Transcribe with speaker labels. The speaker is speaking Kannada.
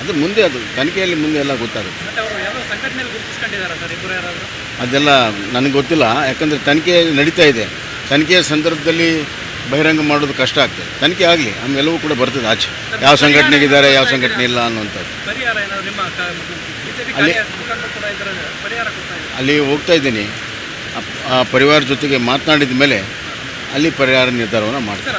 Speaker 1: ಅದು ಮುಂದೆ ಅದು ತನಿಖೆಯಲ್ಲಿ ಮುಂದೆ ಎಲ್ಲ ಗೊತ್ತಾಗುತ್ತೆ. ಅದೆಲ್ಲ ನನಗೆ ಗೊತ್ತಿಲ್ಲ, ಯಾಕಂದರೆ ತನಿಖೆ ನಡೀತಾ ಇದೆ. ತನಿಖೆಯ ಸಂದರ್ಭದಲ್ಲಿ ಬಹಿರಂಗ ಮಾಡೋದು ಕಷ್ಟ ಆಗ್ತದೆ. ತನಿಖೆ ಆಗಲಿ, ಆಮೇಲೆಲ್ಲವೂ ಕೂಡ ಬರ್ತದೆ ಆಚೆ, ಯಾವ ಸಂಘಟನೆಗಿದ್ದಾರೆ ಯಾವ ಸಂಘಟನೆ ಇಲ್ಲ ಅನ್ನುವಂಥದ್ದು. ಅಲ್ಲಿ ಹೋಗ್ತಾ ಇದ್ದೀನಿ, ಆ ಪರಿವಾರ ಜೊತೆಗೆ ಮಾತನಾಡಿದ ಮೇಲೆ ಅಲ್ಲಿ ಪರಿಹಾರ ನಿರ್ಧಾರವನ್ನು ಮಾಡ್ತಾರೆ.